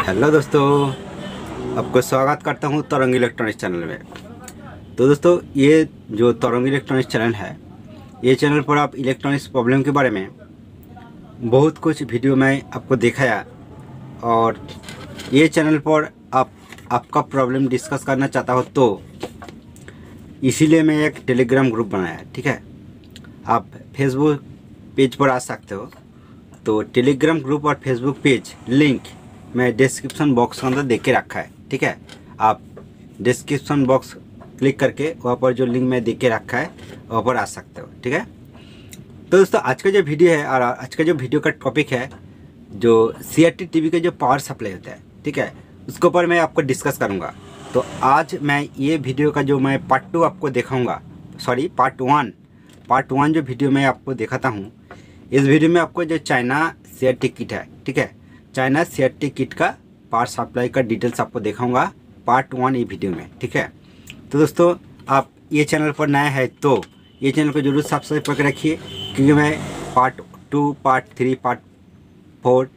Hello दोस्तों, आपको स्वागत करता हूं तरंग इलेक्ट्रॉनिक्स चैनल में। तो दोस्तों, ये जो तरंग इलेक्ट्रॉनिक्स चैनल है, ये चैनल पर आप इलेक्ट्रॉनिक्स प्रॉब्लम के बारे में बहुत कुछ वीडियो में आपको दिखाया और ये चैनल पर आपका प्रॉब्लम डिस्कस करना चाहता हो तो इसीलिए मैं एक टेलीग्राम ग्रुप बनाया। ठीक है, आप फेसबुक पेज पर आ सकते हो। तो टेलीग्राम ग्रुप और फेसबुक पेज लिंक मैं डिस्क्रिप्शन बॉक्स के अंदर दे के रखा है। ठीक है, आप डिस्क्रिप्शन बॉक्स क्लिक करके वहाँ पर जो लिंक मैं दे के रखा है वहाँ पर आ सकते हो। ठीक है, तो दोस्तों आज का जो वीडियो है और आज का जो वीडियो का टॉपिक है जो CRT टीवी का जो पावर सप्लाई होता है, ठीक है, उसके ऊपर मैं आपको डिस्कस करूँगा। तो आज मैं ये वीडियो का जो मैं पार्ट 2 आपको दिखाऊँगा, सॉरी पार्ट 1 जो वीडियो मैं आपको दिखाता हूँ, इस वीडियो में आपको जो चाइना CRT किट है, ठीक है, चाइना CRT किट का पावर सप्लाई का डिटेल्स आपको दिखाऊंगा पार्ट 1 ये वीडियो में। ठीक है, तो दोस्तों आप ये चैनल पर नए हैं तो ये चैनल को जरूर सब्सक्राइब करके रखिए, क्योंकि मैं पार्ट 2, पार्ट 3, पार्ट 4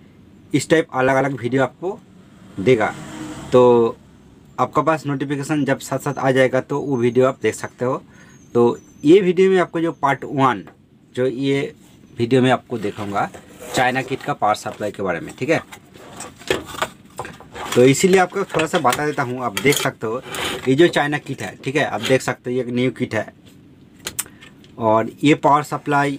इस टाइप अलग अलग वीडियो आपको देगा। तो आपका पास नोटिफिकेशन जब साथ साथ आ जाएगा तो वो वीडियो आप देख सकते हो। तो ये वीडियो में आपको जो पार्ट 1 जो ये वीडियो में आपको दिखाऊंगा चाइना किट का पावर सप्लाई के बारे में। ठीक है, तो इसीलिए आपको थोड़ा सा बता देता हूँ। आप देख सकते हो ये जो चाइना किट है, ठीक है, आप देख सकते हो ये एक न्यू किट है और ये पावर सप्लाई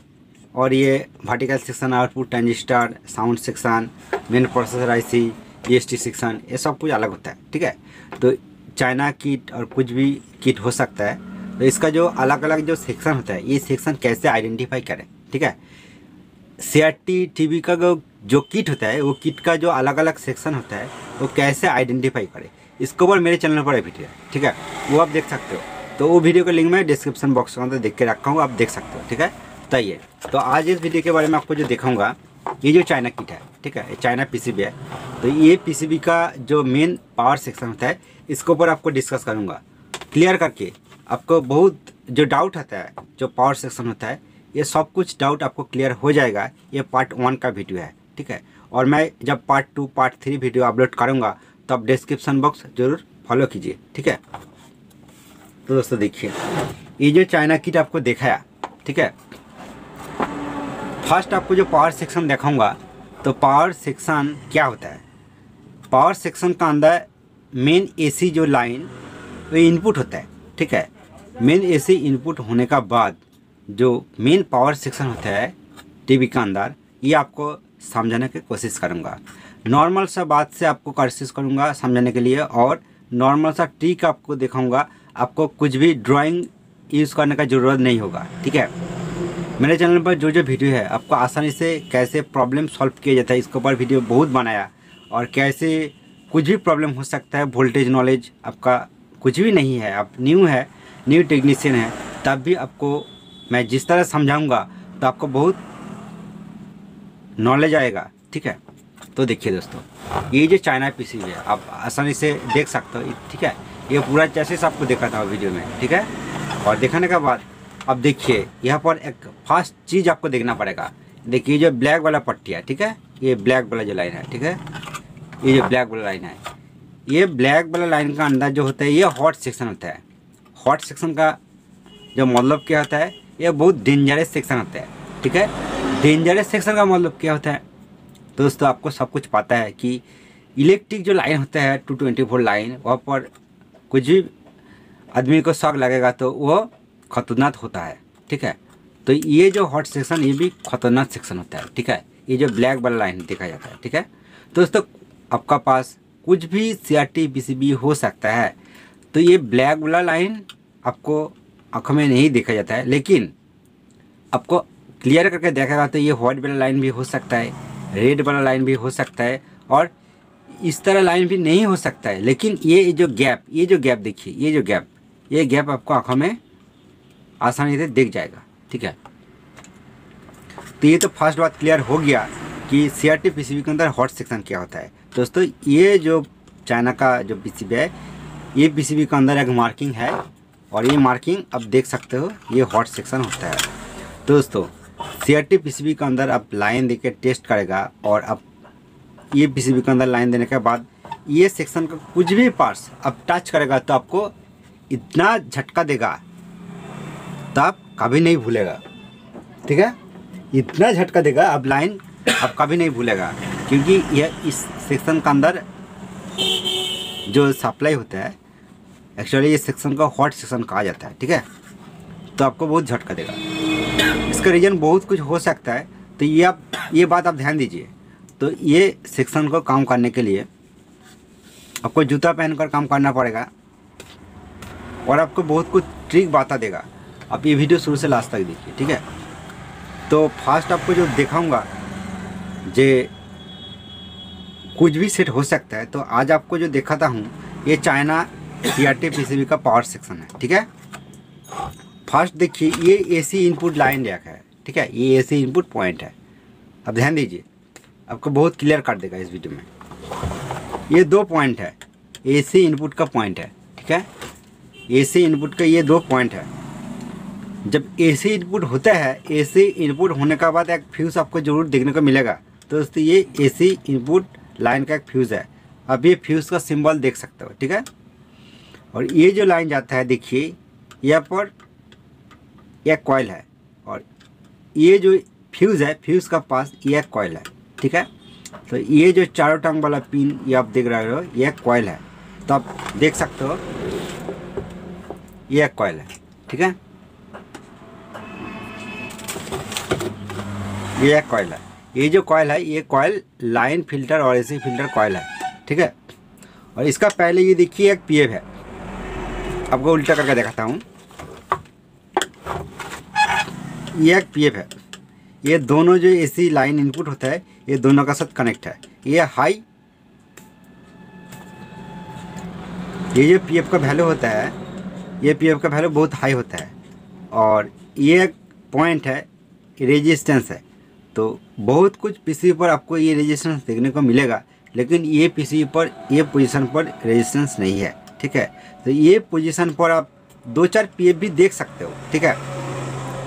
और ये vertical section, output, transistor, sound section, main processor IC, EST section, ये सब कुछ अलग होता है। ठीक है, तो चाइना किट और कुछ भी किट हो सकता है, तो इसका जो अलग अलग जो सेक्शन होता है, ये सेक्शन कैसे आइडेंटिफाई करें। ठीक है, CRT टीवी का जो किट होता है, वो किट का जो अलग अलग सेक्शन होता है वो कैसे आइडेंटिफाई करें, इसके ऊपर मेरे चैनल पर वीडियो है। ठीक है, वो आप देख सकते हो। तो वो वीडियो का लिंक मैं डिस्क्रिप्शन बॉक्स के अंदर देख के रखा हूँ, आप देख सकते हो। ठीक है, बताइए। तो आज इस वीडियो के बारे में आपको जो दिखाऊंगा ये जो चाइना किट है, ठीक है, ये चाइना PCB है। तो ये PCB का जो मेन पावर सेक्शन होता है, इसके ऊपर आपको डिस्कस करूँगा क्लियर करके। आपको बहुत जो डाउट आता है जो पावर सेक्शन होता है, ये सब कुछ डाउट आपको क्लियर हो जाएगा। ये पार्ट 1 का वीडियो है। ठीक है, और मैं जब पार्ट 2, पार्ट 3 वीडियो अपलोड करूँगा तो आप डिस्क्रिप्शन बॉक्स जरूर फॉलो कीजिए। ठीक है, तो दोस्तों देखिए ये जो चाइना किट आपको दिखाया, ठीक है, फर्स्ट आपको जो पावर सेक्शन दिखाऊंगा, तो पावर सेक्शन क्या होता है। पावर सेक्शन का अंदर मेन AC जो लाइन वो इनपुट होता है। ठीक है, मेन AC इनपुट होने का बाद जो मेन पावर सेक्शन होता है टीवी का अंदर, ये आपको समझाने की कोशिश करूँगा। नॉर्मल सा बात से आपको कोशिश करूँगा समझाने के लिए और नॉर्मल सा ट्रिक आपको दिखाऊँगा। आपको कुछ भी ड्राइंग यूज़ करने का ज़रूरत नहीं होगा। ठीक है, मेरे चैनल पर जो जो वीडियो है आपको आसानी से कैसे प्रॉब्लम सॉल्व किया जाता है, इसके ऊपर वीडियो बहुत बनाया। और कैसे कुछ भी प्रॉब्लम हो सकता है, वोल्टेज नॉलेज आपका कुछ भी नहीं है, आप न्यू टेक्नीशियन है, तब भी आपको मैं जिस तरह समझाऊंगा तो आपको बहुत नॉलेज आएगा। ठीक है, तो देखिए दोस्तों, ये जो चाइना PCB है आप आसानी से देख सकते हो। ठीक है, ये पूरा चैसिस आपको देखा था वीडियो में। ठीक है, और दिखाने के बाद अब देखिए यहाँ पर एक फर्स्ट चीज़ आपको देखना पड़ेगा। देखिए जो ब्लैक वाला पट्टी है, ठीक है, ये ब्लैक वाला जो लाइन है, ठीक है, ये जो ब्लैक वाला लाइन है, ये ब्लैक वाला लाइन का अंदर जो होता है ये हॉट सेक्शन होता है। हॉट सेक्शन का जो मतलब क्या होता है, ये बहुत डेंजरस सेक्शन होता है। ठीक है, डेंजरस सेक्शन का मतलब क्या होता है, तो दोस्तों आपको सब कुछ पता है कि इलेक्ट्रिक जो लाइन होता है 224 लाइन, वहाँ पर कुछ भी आदमी को शॉक लगेगा तो वो खतरनाक होता है। ठीक है, तो ये जो हॉट सेक्शन ये भी खतरनाक सेक्शन होता है। ठीक है, ये जो ब्लैक वाला लाइन देखा जाता है। ठीक है, तो दोस्तों आपका पास कुछ भी CRT PCB हो सकता है, तो ये ब्लैक वाला लाइन आपको आँखों में नहीं देखा जाता है, लेकिन आपको क्लियर करके देखेगा तो ये व्हाइट वाला लाइन भी हो सकता है, रेड वाला लाइन भी हो सकता है, और इस तरह लाइन भी नहीं हो सकता है। लेकिन ये जो गैप देखिए, ये गैप आपको आँखों में आसानी से दिख जाएगा। ठीक है, तो ये तो फर्स्ट बात क्लियर हो गया कि CRT PCB के अंदर हॉट सेक्शन क्या होता है। दोस्तों ये जो चाइना का जो PCB है, ये PCB के अंदर एक मार्किंग है और ये मार्किंग आप देख सकते हो, ये हॉट सेक्शन होता है। दोस्तों CRT PCB के अंदर आप लाइन देके टेस्ट करेगा और आप ये PCB के अंदर लाइन देने के बाद ये सेक्शन का कुछ भी पार्ट्स अब टच करेगा तो आपको इतना झटका देगा तो आप कभी नहीं भूलेगा, ठीक है। इतना झटका देगा अब लाइन आप कभी नहीं भूलेगा, क्योंकि यह इस सेक्शन का अंदर जो सप्लाई होता है, एक्चुअली ये सेक्शन का हॉट सेक्शन कहा जाता है, ठीक है। तो आपको बहुत झटका देगा। इसका रीज़न बहुत कुछ हो सकता है, तो ये बात आप ध्यान दीजिए। तो ये सेक्शन को काम करने के लिए आपको जूता पहनकर काम करना पड़ेगा और आपको बहुत कुछ ट्रिक बता देगा। आप ये वीडियो शुरू से लास्ट तक देखिए, ठीक है। तो फास्ट आपको जो दिखाऊंगा जे कुछ भी सेट हो सकता है। तो आज आपको जो दिखाता हूँ ये चाइना CRT PCB का पावर सेक्शन है, ठीक है। फर्स्ट देखिए ये AC इनपुट लाइन रैक है, ठीक है। ये AC इनपुट पॉइंट है। अब ध्यान दीजिए, आपको बहुत क्लियर कर देगा इस वीडियो में। ये 2 पॉइंट है, AC इनपुट का पॉइंट है, ठीक है। AC इनपुट का ये 2 पॉइंट है। जब AC इनपुट होता है, AC इनपुट होने के बाद एक फ्यूज़ आपको ज़रूर देखने को मिलेगा। तो दोस्तों ये AC इनपुट लाइन का एक फ्यूज़ है। अब ये फ्यूज़ का सिंबल देख सकते हो, ठीक है। और ये जो लाइन जाता है देखिए यहाँ पर एक कॉइल है और ये जो फ्यूज़ है, फ्यूज़ का पास ये एक कॉइल है, ठीक है। तो ये जो चारों टंग वाला पिन ये आप देख रहे हो ये एक कॉइल है। तो आप देख सकते हो ये एक कॉइल है, ठीक है। ये एक कॉइल है। ये जो कॉइल है ये कॉइल लाइन फिल्टर और AC फिल्टर कॉइल है, ठीक है। और इसका पहले ये देखिए एक PF है। आपको उल्टा करके दिखाता हूँ। ये एक PF है। ये दोनों जो AC लाइन इनपुट होता है ये दोनों का साथ कनेक्ट है। ये हाई, ये जो PF का वैल्यू होता है ये PF का वैल्यू बहुत हाई होता है। और ये एक पॉइंट है, रेजिस्टेंस है। तो बहुत कुछ PCB पर आपको ये रेजिस्टेंस देखने को मिलेगा, लेकिन ये PCB पर ये पोजीशन पर रेजिस्टेंस नहीं है, ठीक है। तो ये पोजीशन पर आप 2-4 PF भी देख सकते हो, ठीक है।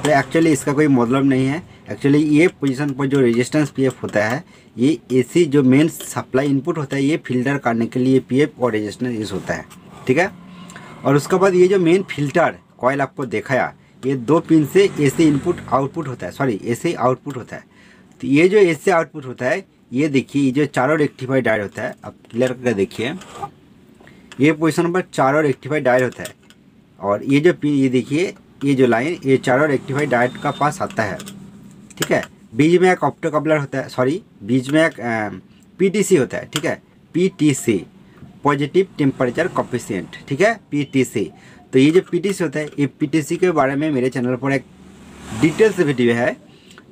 तो एक्चुअली इसका कोई मतलब नहीं है। एक्चुअली ये पोजीशन पर जो रेजिस्टेंस PF होता है ये AC जो मेन सप्लाई इनपुट होता है ये फिल्टर करने के लिए PF और रेजिस्टेंस यूज़ होता है, ठीक है। और उसके बाद ये जो मेन फिल्टर कॉइल आपको दिखाया ये 2 पिन से AC इनपुट आउटपुट होता है, सॉरी AC आउटपुट होता है। तो ये जो AC आउटपुट होता है ये देखिए ये जो चारों रेक्टिफाई डायोड होता है, आप क्लियर करके देखिए। ये पोजीशन पर चारों रेक्टिफाई डायोड होता है और ये जो पिन ये देखिए ये जो लाइन ये चारों रेक्टिफाई डायोड का पास आता है, ठीक है। बीच में एक ऑप्टो कपलर होता है, सॉरी बीच में एक PTC होता है, ठीक है। PTC पॉजिटिव टेम्परेचर कोफिशिएंट, ठीक है, PTC। तो ये जो PTC होता है ये PTC के बारे में मेरे चैनल पर एक डिटेल्स वीडियो है।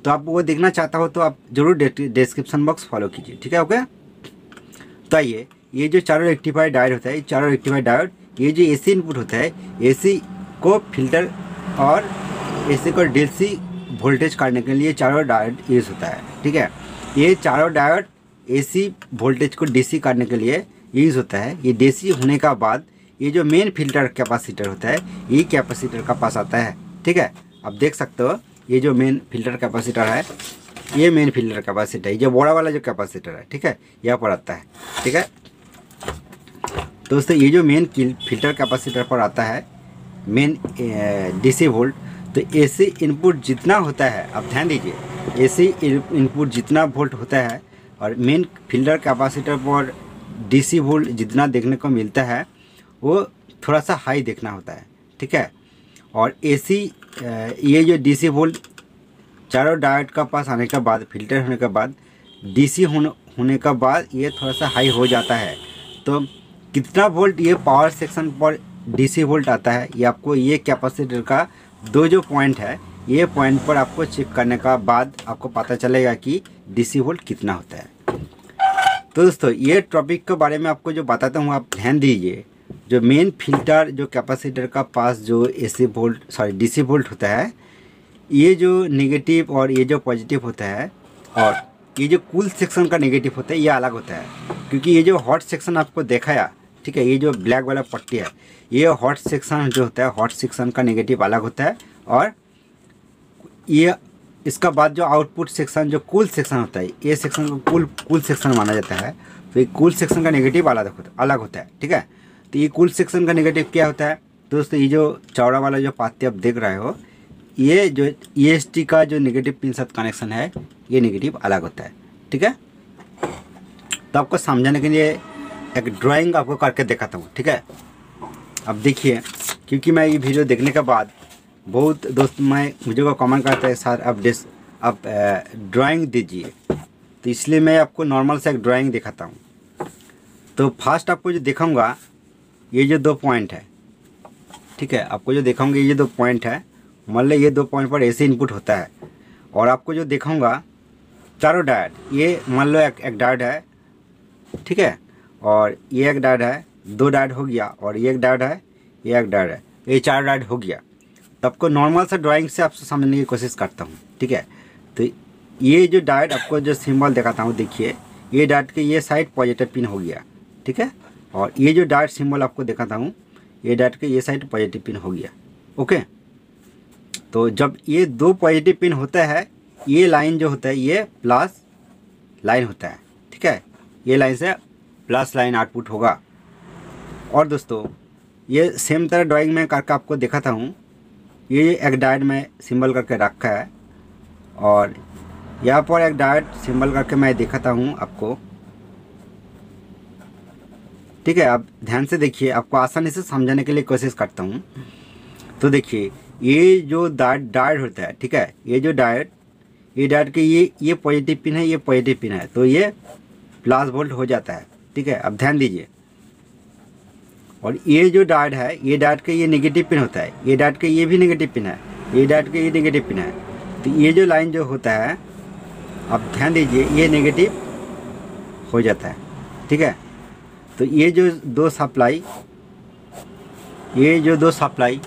तो आप वो देखना चाहता हो तो आप जरूर डिस्क्रिप्शन बॉक्स फॉलो कीजिए, ठीक है, ओके। तो आइए ये जो चारों रेक्टिफाई डायोड होता है, चारों रेक्टिफाई डायोड ये जो AC इनपुट होता है AC को फिल्टर और AC को DC वोल्टेज करने के लिए चारों डायोड यूज़ होता है, ठीक है। ये चारों डायोड AC वोल्टेज को DC करने के लिए यूज़ होता है। ये DC होने का बाद ये जो मेन फिल्टर कैपेसिटर होता है ये कैपेसिटर का पास आता है, ठीक है। आप देख सकते हो ये जो मेन फिल्टर कैपेसिटर है ये मेन फिल्टर कैपेसिटर है, ये जो बड़ा वाला जो कैपेसिटर है, ठीक है, यहाँ पर आता है, ठीक है। दोस्तों ये जो मेन फिल्टर कैपेसिटर पर आता है मेन DC वोल्ट। तो AC इनपुट जितना होता है आप ध्यान दीजिए, AC इनपुट जितना वोल्ट होता है और मेन फिल्टर कैपेसिटर पर DC वोल्ट जितना देखने को मिलता है वो थोड़ा सा हाई देखना होता है, ठीक है। और AC ये जो DC वोल्ट चारों डायोड का पास आने के बाद फिल्टर होने के बाद DC होने के बाद ये थोड़ा सा हाई हो जाता है। तो कितना वोल्ट ये पावर सेक्शन पर DC वोल्ट आता है ये आपको ये कैपेसिटर का 2 जो पॉइंट है ये पॉइंट पर आपको चेक करने का बाद आपको पता चलेगा कि DC वोल्ट कितना होता है। तो दोस्तों ये टॉपिक के बारे में आपको जो बताता हूँ आप ध्यान दीजिए। जो मेन फिल्टर जो कैपेसिटर का पास जो DC वोल्ट होता है ये जो नेगेटिव और ये जो पॉजिटिव होता है और ये जो कूल सेक्शन का नेगेटिव होता है ये अलग होता है, क्योंकि ये जो हॉट सेक्शन आपको दिखाया, ठीक है, ये जो ब्लैक वाला पट्टी है ये हॉट सेक्शन जो होता है हॉट सेक्शन का नेगेटिव अलग होता है और ये इसका बाद जो आउटपुट सेक्शन जो कूल सेक्शन होता है, ये सेक्शन को कूल सेक्शन माना जाता है। तो ये कूल सेक्शन का नेगेटिव अलग होता है, ठीक है। तो ये कूल सेक्शन का नेगेटिव क्या होता है दोस्तों, ये जो चौड़ा वाला जो पाती आप देख रहे हो, ये जो EST का जो नेगेटिव पिन साथ कनेक्शन है, ये नेगेटिव अलग होता है, ठीक है। तो आपको समझाने के लिए एक ड्राइंग आपको करके दिखाता हूँ, ठीक है। अब देखिए, क्योंकि मैं ये वीडियो देखने के बाद बहुत दोस्त मुझे को कमेंट करते हैं सर आप ड्राइंग दीजिए, तो इसलिए मैं आपको नॉर्मल से एक ड्राइंग दिखाता हूँ। तो फर्स्ट आपको जो दिखाऊंगा ये जो 2 पॉइंट है, ठीक है, आपको जो दिखाऊंगा ये 2 पॉइंट है, मान लो ये 2 पॉइंट पर ऐसे इनपुट होता है। और आपको जो दिखाऊंगा चारों डायोड, ये मान लो एक डायोड है, ठीक है, और ये एक डायोड है, 2 डायोड हो गया, और ये एक डायोड है, ये एक डायोड है, ये 4 डायोड हो गया। तो आपको नॉर्मल सा ड्राइंग से आपसे समझने की कोशिश करता हूँ, ठीक है। तो ये जो डायोड आपको जो सिंबल दिखाता हूँ, देखिए ये डायोड के ये साइड पॉजिटिव पिन हो गया, ठीक है, और ये जो डायोड सिंबल आपको दिखाता हूँ, ये डायोड के ये साइड पॉजिटिव पिन हो गया, ओके। तो जब ये 2 पॉजिटिव पिन होता है, ये लाइन जो होता है ये प्लस लाइन होता है, ठीक है, ये लाइन से प्लस लाइन आउटपुट होगा। और दोस्तों ये सेम तरह ड्राइंग में करके आपको दिखाता हूँ। ये एक डायोड में सिंबल करके रखा है, और यहाँ पर एक डायोड सिंबल करके मैं दिखाता हूँ आपको, ठीक है। आप ध्यान से देखिए, आपको आसानी से समझाने के लिए कोशिश करता हूँ। तो देखिए ये जो डायोड होता है, ठीक है, ये जो डायोड, ये डायोड के ये पॉजिटिव पिन है, ये पॉजिटिव पिन है, तो ये प्लस वोल्ट हो जाता है, ठीक है। अब ध्यान दीजिए, और ये जो डायोड है, ये डायोड के ये नेगेटिव पिन होता है, ये डायोड के ये भी नेगेटिव पिन है, ये डायोड के ये नेगेटिव पिन है। तो ये जो लाइन जो होता है, अब ध्यान दीजिए, ये नेगेटिव हो जाता है, ठीक है। तो ये जो 2 सप्लाई,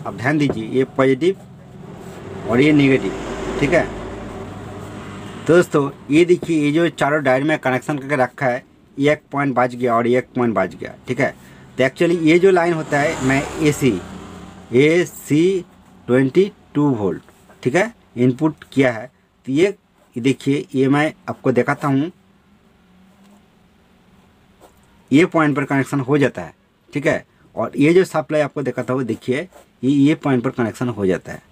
अब ध्यान दीजिए, ये पॉजिटिव और ये नेगेटिव, ठीक है। तो दोस्तों ये देखिए, ये जो चारों डायोड में कनेक्शन करके रखा है, ये 1 पॉइंट बच गया और ये 1 पॉइंट बच गया, ठीक है। तो एक्चुअली ये जो लाइन होता है, मैं AC 22 वोल्ट, ठीक है, इनपुट किया है। तो ये देखिए, ये मैं आपको दिखाता हूँ, ये पॉइंट पर कनेक्शन हो जाता है, ठीक है। और ये जो सप्लाई आपको दिखाता हूँ, देखिए ये पॉइंट पर कनेक्शन हो जाता है।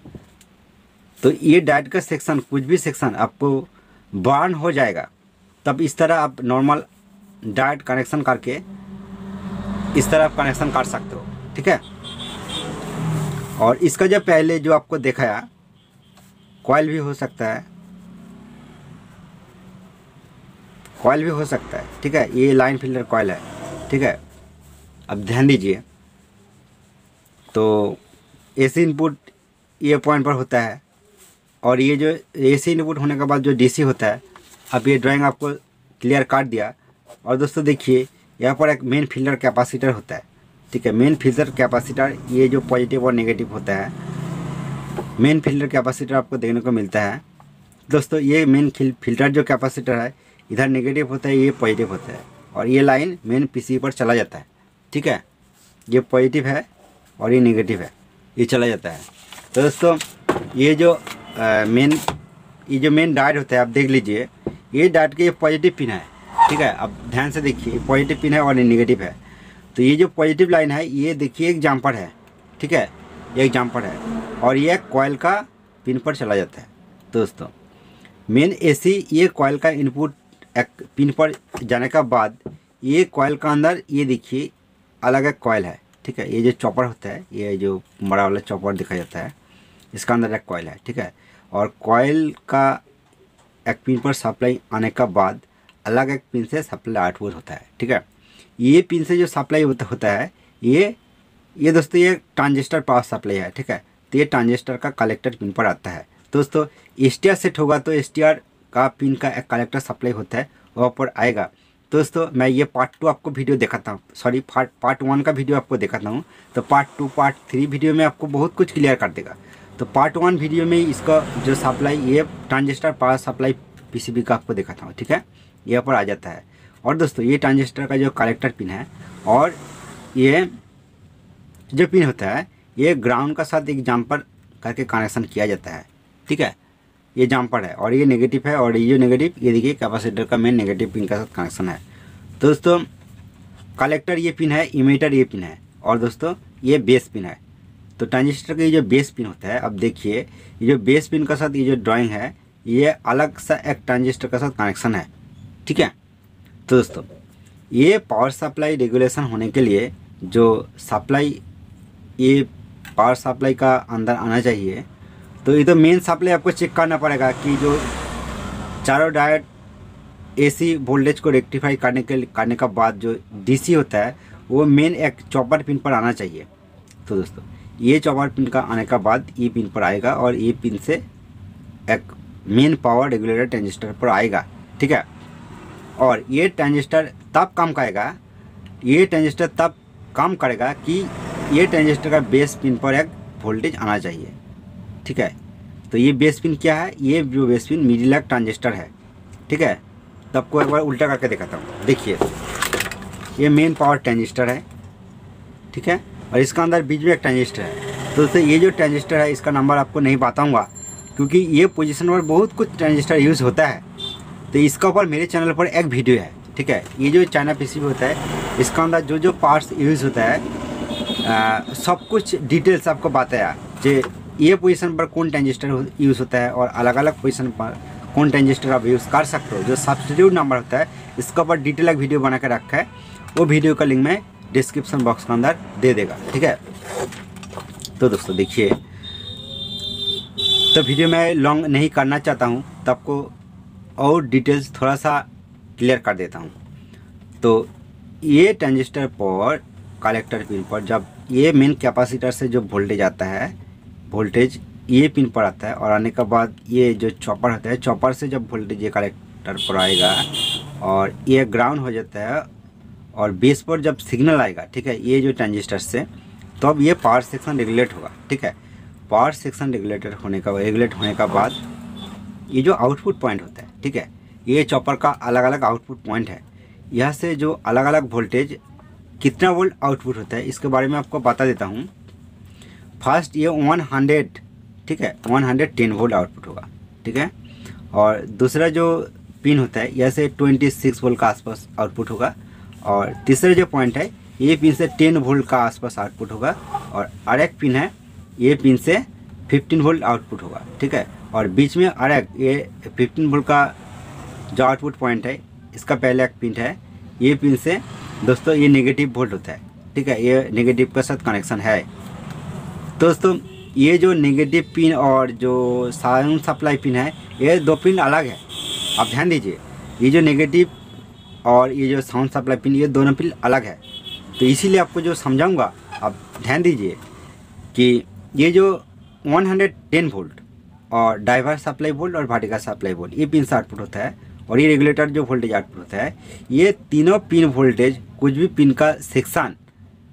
तो ये डायोड का सेक्शन, कुछ भी सेक्शन आपको बर्न हो जाएगा। तब इस तरह आप नॉर्मल डायोड कनेक्शन करके इस तरह आप कनेक्शन कर सकते हो, ठीक है। और इसका जो पहले जो आपको दिखाया, कॉइल भी हो सकता है, ठीक है, ये लाइन फिल्टर कॉइल है, ठीक है। अब ध्यान दीजिए, तो AC इनपुट ये पॉइंट पर होता है, और ये जो AC इनपुट होने के बाद जो DC होता है। अब ये ड्राइंग आपको क्लियर काट दिया। और दोस्तों देखिए, यहाँ पर एक मेन फिल्टर कैपेसिटर होता है, ठीक है। मेन फिल्टर कैपेसिटर, ये जो पॉजिटिव और नेगेटिव होता है, मेन फिल्टर कैपेसिटर आपको देखने को मिलता है। दोस्तों ये मेन फिल्टर जो कैपेसिटर है, इधर नेगेटिव होता है, ये पॉजिटिव होता है, और ये लाइन मेन PC पर चला जाता है, ठीक है। ये पॉजिटिव है और ये नेगेटिव है, ये चला जाता है। तो दोस्तों ये जो मेन डायोड होता है, आप देख लीजिए, ये डायोड के ये पॉजिटिव पिन है, ठीक है। अब ध्यान से देखिए, पॉजिटिव पिन है और ये नेगेटिव है। तो ये जो पॉजिटिव लाइन है, ये देखिए एक जम्पर है, ठीक है, ये एक जम्पर है, और ये कॉइल का पिन पर चला जाता है। तो दोस्तों मेन AC ये कॉइल का इनपुट एक पिन पर जाने का बाद, ये कॉइल का अंदर ये देखिए अलग एक कॉइल है, ठीक है। ये जो चॉपर होता है, ये जो बड़ा वाला चॉपर दिखा जाता है, इसका अंदर एक कॉइल है, ठीक है। और कॉइल का एक पिन पर सप्लाई आने का बाद अलग एक पिन से सप्लाई आउटपुट होता है, ठीक है। ये पिन से जो सप्लाई होता है, ये दोस्तों ये ट्रांजिस्टर पावर सप्लाई है, ठीक है। तो ये ट्रांजिस्टर का कलेक्टर पिन पर आता है। दोस्तों STR सेट होगा तो STR का पिन का एक कलेक्टर सप्लाई होता है, वहाँ पर आएगा। दोस्तों मैं ये पार्ट 2 आपको वीडियो दिखाता हूँ, सॉरी पार्ट 1 का वीडियो आपको दिखाता हूँ। तो पार्ट 2 पार्ट 3 वीडियो में आपको बहुत कुछ क्लियर कर देगा। तो पार्ट 1 वीडियो में इसका जो सप्लाई, ये ट्रांजिस्टर पावर सप्लाई PCB का आपको दिखाता हूँ, ठीक है, यहाँ पर आ जाता है। और दोस्तों ये ट्रांजिस्टर का जो कलेक्टर पिन है, और ये जो पिन होता है, ये ग्राउंड का साथ एक जम्पर करके कनेक्शन किया जाता है, ठीक है। ये जम्पर है और ये नेगेटिव है, और ये जो नेगेटिव, ये देखिए कैपेसिटर का मेन नेगेटिव पिन के साथ कनेक्शन है। तो दोस्तों कलेक्टर ये पिन है, इमीटर ये पिन है, और दोस्तों ये बेस पिन है। तो ट्रांजिस्टर का ये जो बेस पिन होता है, अब देखिए ये जो बेस पिन का साथ ये जो ड्राइंग है, ये अलग सा एक ट्रांजिस्टर का साथ कनेक्शन है, ठीक है। तो दोस्तों ये पावर सप्लाई रेगुलेशन होने के लिए जो सप्लाई, ये पावर सप्लाई का अंदर आना चाहिए। तो ये तो मेन सप्लाई आपको चेक करना पड़ेगा कि जो चारों डायोड एसी वोल्टेज को रेक्टिफाई करने का बाद जो डीसी होता है वो मेन एक चॉपर पिन पर आना चाहिए। तो दोस्तों ये चॉपर पिन का आने का बाद ये पिन पर आएगा और ये पिन से एक मेन पावर रेगुलेटर ट्रांजिस्टर पर आएगा, ठीक है। और ये ट्रांजिस्टर तब काम करेगा, ये ट्रांजिस्टर तब काम करेगा कि ये ट्रांजिस्टर का बेस पिन पर एक वोल्टेज आना चाहिए, ठीक है। तो ये बेस पिन क्या है, ये जो बेस पिन मिडिल ट्रांजिस्टर है, ठीक है। तो आपको एक बार उल्टा करके दिखाता हूँ। देखिए ये मेन पावर ट्रांजिस्टर है, ठीक है, और इसका अंदर बीच में एक ट्रांजिस्टर है। तो दोस्तों ये जो ट्रांजिस्टर है इसका नंबर आपको नहीं बताऊँगा क्योंकि ये पोजीशन पर बहुत कुछ ट्रांजिस्टर यूज़ होता है। तो इसका ऊपर मेरे चैनल पर एक वीडियो है, ठीक है। ये जो चाइना पीसीबी होता है इसका अंदर जो जो पार्ट्स यूज़ होता है सब कुछ डिटेल्स आपको बताया, जे ये पोजीशन पर कौन ट्रांजिस्टर यूज़ होता है और अलग अलग पोजीशन पर कौन ट्रांजिस्टर आप यूज़ कर सकते हो। जो सब्स्टिट्यूट नंबर होता है इसका ऊपर डिटेल एक वीडियो बना कर रखा है, वो वीडियो का लिंक मैं डिस्क्रिप्शन बॉक्स के अंदर दे देगा, ठीक है। तो दोस्तों देखिए, तो वीडियो मैं लॉन्ग नहीं करना चाहता हूँ, तो आपको और डिटेल्स थोड़ा सा क्लियर कर देता हूँ। तो ये ट्रांजिस्टर पर कलेक्टर पिन पर जब ये मेन कैपेसिटर से जो वोल्टेज आता है, वोल्टेज ये पिन पर आता है और आने के बाद ये जो चॉपर होता है, चॉपर से जब वोल्टेज ये कलेक्टर पर आएगा और ये ग्राउंड हो जाता है और बेस पर जब सिग्नल आएगा, ठीक है, ये जो ट्रांजिस्टर से, तो अब ये पावर सेक्शन रेगुलेट होगा, ठीक है। पावर सेक्शन रेगुलेट होने का बाद ये जो आउटपुट पॉइंट होता है, ठीक है, ये चॉपर का अलग अलग आउटपुट पॉइंट है। यहाँ से जो अलग अलग वोल्टेज कितना वोल्ट आउटपुट होता है इसके बारे में आपको बता देता हूँ। फर्स्ट ये 100, ठीक है, 110 वोल्ट आउटपुट होगा, ठीक है। और दूसरा जो पिन होता है यहाँ से 26 वोल्ट का आसपास आउटपुट होगा, और तीसरा जो पॉइंट है ये पिन से 10 वोल्ट का आसपास आउटपुट होगा, और एक पिन है ये पिन से 15 वोल्ट आउटपुट होगा, ठीक है। और बीच में ये 15 वोल्ट का जो आउटपुट पॉइंट है इसका पहले एक पिन है, ये पिन से दोस्तों ये नेगेटिव वोल्ट होता है, ठीक है, ये नेगेटिव के साथ कनेक्शन है। दोस्तों ये जो नेगेटिव पिन और जो साउंड सप्लाई पिन है ये दो पिन अलग है, आप ध्यान दीजिए। ये जो नेगेटिव और ये जो साउंड सप्लाई पिन ये दोनों पिन अलग है। तो इसीलिए आपको जो समझाऊंगा आप ध्यान दीजिए कि ये जो 110 वोल्ट और डाइवर्स सप्लाई वोल्ट और वर्टिकल सप्लाई वोल्ट ये पिन से आउटपुट होता है, और ये रेगुलेटर जो वोल्टेज आउटपुट होता है, ये तीनों पिन वोल्टेज कुछ भी पिन का सेक्शन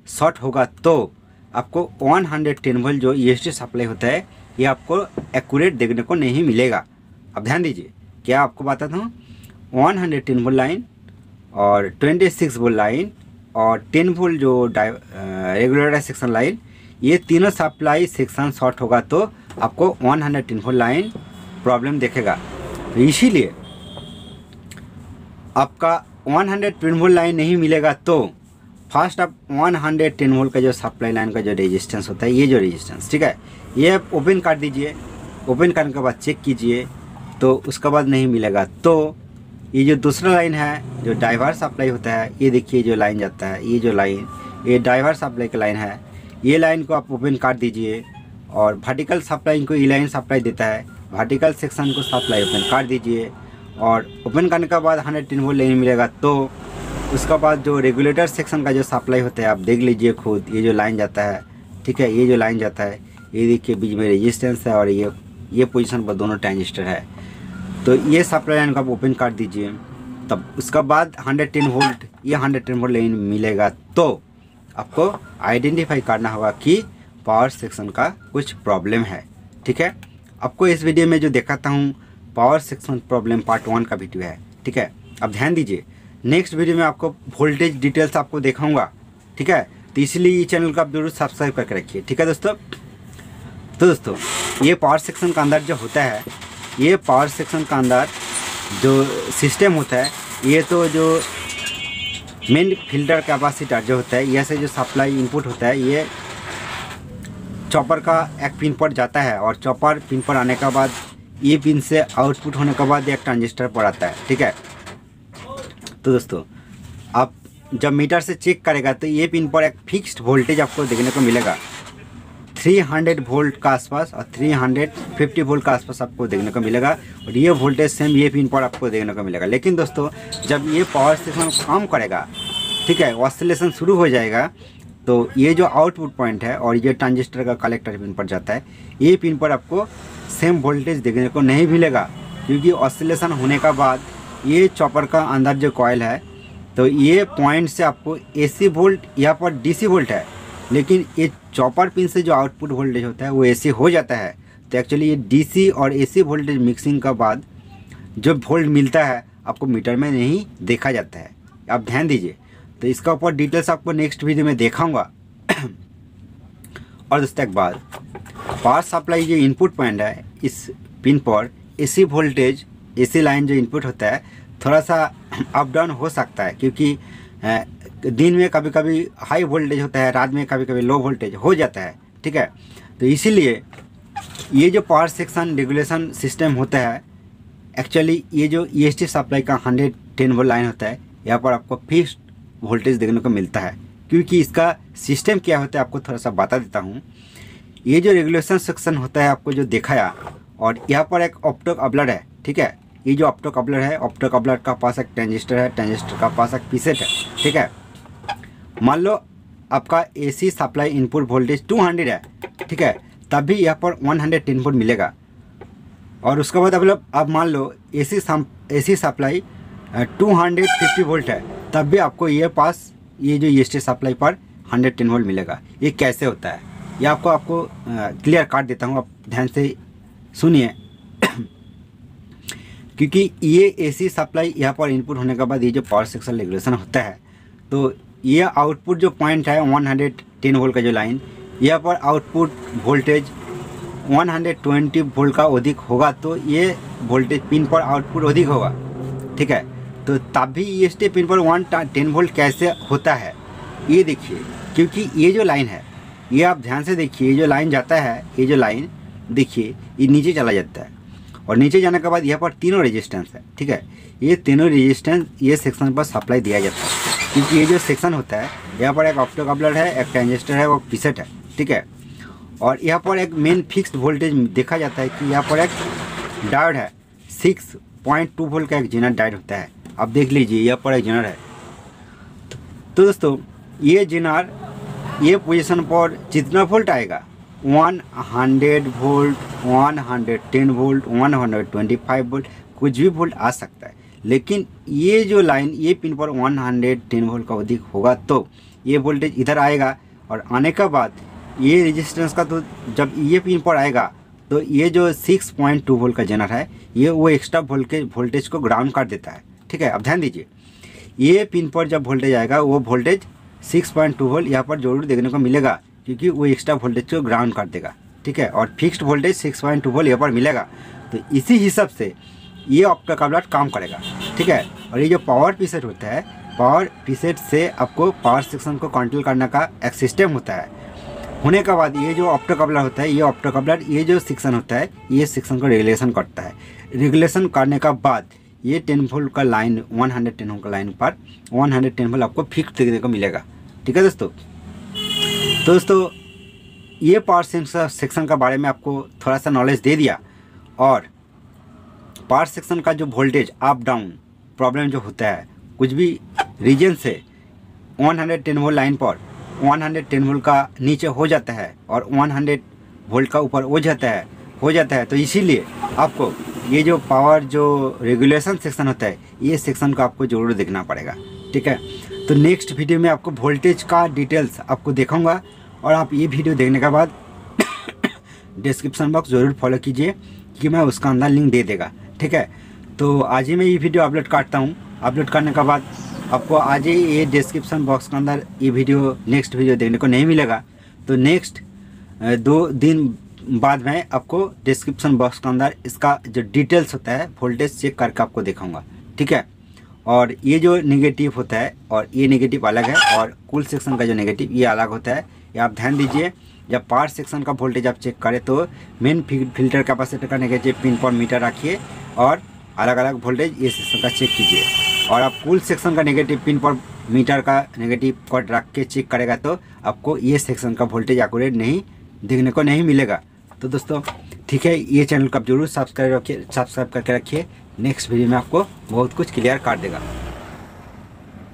शॉर्ट होगा तो आपको 110 वोल्ट जो ईएसटी सप्लाई होता है ये आपको एक्यूरेट देखने को नहीं मिलेगा। अब ध्यान दीजिए, क्या आपको बताता हूँ, 110 वोल्ट लाइन और 26 वोल्ट लाइन और 10 वोल्ट जो रेगुलेटर सेक्शन लाइन, ये तीनों सप्लाई सेक्शन शॉर्ट होगा तो आपको 110 वोल्ट लाइन प्रॉब्लम देखेगा। तो इसीलिए आपका 110 वोल्ट लाइन नहीं मिलेगा तो फर्स्ट आप 110 वोल्ट का जो सप्लाई लाइन का जो रेजिस्टेंस होता है, ये जो रेजिस्टेंस, ठीक है, ये आप ओपन कर दीजिए। ओपन करने के बाद चेक कीजिए, तो उसके बाद नहीं मिलेगा तो ये जो दूसरा लाइन है जो डाइवर्स सप्लाई होता है, ये देखिए जो लाइन जाता है, ये जो लाइन ये डाइवर्स सप्लाई का लाइन है, ये लाइन को आप ओपन कर दीजिए। और वर्टिकल सप्लाई को ये लाइन सप्लाई देता है, वर्टिकल सेक्शन को सप्लाई ओपन कर दीजिए। और ओपन करने के बाद 110 वोल्ट लाइन मिलेगा तो उसके बाद जो रेगुलेटर सेक्शन का जो सप्लाई होता है आप देख लीजिए खुद, ये जो लाइन जाता है, ठीक है, ये जो लाइन जाता है, ये देखिए बीच में रेजिस्टेंस है और ये पोजीशन पर दोनों ट्रांजिस्टर है। तो ये सप्लाई लाइन को आप ओपन कर दीजिए, तब उसका बाद 110 वोल्ट ये 110 वोल्ट लाइन मिलेगा तो आपको आइडेंटिफाई करना होगा कि पावर सेक्शन का कुछ प्रॉब्लम है, ठीक है। आपको इस वीडियो में जो दिखाता हूँ पावर सेक्शन प्रॉब्लम पार्ट 1 का वीडियो है, ठीक है। अब ध्यान दीजिए, नेक्स्ट वीडियो में आपको वोल्टेज डिटेल्स आपको दिखाऊंगा, ठीक है। तो इसलिए ये चैनल को आप जरूर सब्सक्राइब करके रखिए, ठीक है दोस्तों। तो दोस्तों ये पावर सेक्शन का अंदर जो होता है ये पावर सेक्शन का अंदर जो सिस्टम होता है, ये तो जो मेन फिल्टर कैपेसिटर जो होता है, यह से जो सप्लाई इनपुट होता है, ये चॉपर का एक पिन पर जाता है और चॉपर पिन पर आने के बाद ये पिन से आउटपुट होने के बाद एक ट्रांजिस्टर पर आता है। ठीक है, तो दोस्तों आप जब मीटर से चेक करेगा तो ये पिन पर एक फिक्स्ड वोल्टेज आपको देखने को मिलेगा 300 वोल्ट का आसपास और 350 वोल्ट का आसपास आपको देखने को मिलेगा, और ये वोल्टेज सेम ये पिन पर आपको देखने को मिलेगा। लेकिन दोस्तों जब ये पावर स्टेशन काम करेगा, ठीक है, ऑसिलेशन शुरू हो जाएगा, तो ये जो आउटपुट पॉइंट है और ये ट्रांजिस्टर का कलेक्टर पिन पर जाता है, ये पिन पर आपको सेम वोल्टेज देखने को नहीं मिलेगा, क्योंकि ऑसिलेशन होने का बाद ये चॉपर का अंदर जो कॉइल है, तो ये पॉइंट से आपको AC वोल्ट यहाँ पर DC वोल्ट है, लेकिन ये चॉपर पिन से जो आउटपुट वोल्टेज होता है वो AC हो जाता है। तो एक्चुअली ये DC और AC वोल्टेज मिक्सिंग का बाद जो वोल्ट मिलता है आपको मीटर में नहीं देखा जाता है, आप ध्यान दीजिए। तो इसका ऊपर डिटेल्स आपको नेक्स्ट वीडियो में दिखाऊंगा। और दोस्तों एक बात, पावर सप्लाई जो इनपुट पॉइंट है, इस पिन पर AC वोल्टेज, AC लाइन जो इनपुट होता है थोड़ा सा अप डाउन हो सकता है, क्योंकि दिन में कभी कभी हाई वोल्टेज होता है, रात में कभी कभी लो वोल्टेज हो जाता है। ठीक है, तो इसीलिए ये जो पावर सेक्शन रेगुलेशन सिस्टम होता है, एक्चुअली ये जो EST सप्लाई का 110 वोल्ट लाइन होता है, यहाँ पर आपको फिक्स्ड वोल्टेज देखने को मिलता है। क्योंकि इसका सिस्टम क्या होता है आपको थोड़ा सा बता देता हूँ। ये जो रेगुलेशन सेक्शन होता है आपको जो दिखाया, और यहाँ पर एक ऑप्टो कपलर है। ठीक है, ये जो ऑप्टो कपलर है, ऑप्टो कपलर का पास एक ट्रांजिस्टर है, ट्रांजिस्टर का पास एक पीसेट है। ठीक है, मान लो आपका AC सप्लाई इनपुट वोल्टेज 200 है, ठीक है, तब भी यहाँ पर 110 वोल्ट मिलेगा। और उसके बाद अब मान लो AC सप्लाई 250 वोल्ट है, तब भी आपको ये जो EST सप्लाई पर 110 वोल्ट मिलेगा। ये कैसे होता है, ये आपको क्लियर काट देता हूँ, आप ध्यान से सुनिए। क्योंकि ये AC सप्लाई यहाँ पर इनपुट होने के बाद ये जो पावर सेक्शन रेगुलेशन होता है, तो ये आउटपुट जो पॉइंट है 110 वोल्ट का जो लाइन, यहाँ पर आउटपुट वोल्टेज 120 वोल्ट का अधिक होगा, तो ये वोल्टेज पिन पर आउटपुट अधिक होगा। ठीक है, तो तब भी EST पिन पर 110 वोल्ट कैसे होता है, ये देखिए। क्योंकि ये जो लाइन है, ये आप ध्यान से देखिए, ये जो लाइन जाता है, ये जो लाइन देखिए, ये नीचे चला जाता है, और नीचे जाने के बाद यहाँ पर तीनों रेजिस्टेंस है। ठीक है, ये तीनों रेजिस्टेंस ये सेक्शन पर सप्लाई दिया जाता है। क्योंकि ये जो सेक्शन होता है, यहाँ पर एक ऑप्टो कपलर है, एक ट्रांजिस्टर है, वो पीसेट है। ठीक है, और यहाँ पर एक मेन फिक्स्ड वोल्टेज देखा जाता है कि यहाँ पर एक डायोड है, 6.2 वोल्ट का एक जेनर डायोड होता है। आप देख लीजिए, यहाँ पर एक जेनर है। तो दोस्तों ये जेनर, ये पोजीशन पर जितना वोल्ट आएगा, 100 वोल्ट, 110 वोल्ट, 125 वोल्ट, कुछ भी वोल्ट आ सकता है। लेकिन ये जो लाइन, ये पिन पर 110 वोल्ट का अधिक होगा, तो ये वोल्टेज इधर आएगा, और आने के बाद ये रेजिस्टेंस का, तो जब ये पिन पर आएगा, तो ये जो 6.2 वोल्ट का जेनर है, ये वो एक्स्ट्रा वोल्टेज को ग्राउंड कर देता है। ठीक है, अब ध्यान दीजिए, ये पिन पर जब वोल्टेज आएगा, वो वोल्टेज 6.2 वोल्ट यहाँ पर जरूर देखने को मिलेगा, क्योंकि वो एक्स्ट्रा वोल्टेज को ग्राउंड कर देगा। ठीक है, और फिक्स्ड वोल्टेज 6.2 वोल्ट यहाँ पर मिलेगा। तो इसी हिसाब से ये ऑप्टो कपलर काम करेगा। ठीक है, और ये जो पावर पीसेट होता है, पावर पीसेट से आपको पावर सेक्शन को कंट्रोल करने का एक सिस्टम होता है। होने के बाद ये जो ऑप्टो कपलर होता है, ये ऑप्टो कपलर, ये जो सेक्शन होता है, ये सेक्शन को रेगुलेशन करता है। रेगुलेशन करने का बाद ये 10 वोल्ट का लाइन, 110 वोल्ट का लाइन पर 110 वोल्ट आपको फिक्स देखने को मिलेगा। ठीक है दोस्तों, ये पावर सेक्शन का बारे में आपको थोड़ा सा नॉलेज दे दिया। और पावर सेक्शन का जो वोल्टेज अप डाउन प्रॉब्लम जो होता है, कुछ भी रीजन से 110 वोल्ट लाइन पर 110 वोल्ट का नीचे हो जाता है और 100 वोल्ट का ऊपर हो जाता है, तो इसीलिए आपको ये जो पावर जो रेगुलेशन सेक्शन होता है, ये सेक्शन को आपको ज़रूर देखना पड़ेगा। ठीक है, तो नेक्स्ट वीडियो में आपको वोल्टेज का डिटेल्स आपको दिखाऊंगा, और आप ये वीडियो देखने के बाद डिस्क्रिप्शन बॉक्स ज़रूर फॉलो कीजिए, कि मैं उसका अंदर लिंक दे देगा। ठीक है, तो आज ही मैं ये वीडियो अपलोड करता हूँ। अपलोड करने के बाद आपको आज ही ये डिस्क्रिप्शन बॉक्स के अंदर ये वीडियो, नेक्स्ट वीडियो देखने को नहीं मिलेगा। तो नेक्स्ट 2 दिन बाद में आपको डिस्क्रिप्शन बॉक्स के अंदर इसका जो डिटेल्स होता है वोल्टेज चेक करके आपको दिखाऊंगा, ठीक है। और ये जो नेगेटिव होता है और ये नेगेटिव अलग है, और कूल सेक्शन का जो नेगेटिव ये अलग होता है। ये आप ध्यान दीजिए, जब पावर सेक्शन का वोल्टेज आप चेक करें तो मेन फिल्टर कैपेसिटर का नेगेटिव पिन पर मीटर रखिए और अलग अलग वोल्टेज ये सेक्शन का चेक कीजिए। और आप कूल सेक्शन का नेगेटिव पिन पर मीटर का नेगेटिव कट रख के चेक करेगा तो आपको ये सेक्शन का वोल्टेज एक्यूरेट नहीं देखने को नहीं मिलेगा। तो दोस्तों ठीक है, ये चैनल को आप जरूर सब्सक्राइब करके रखिए। नेक्स्ट वीडियो में आपको बहुत कुछ क्लियर कर देगा।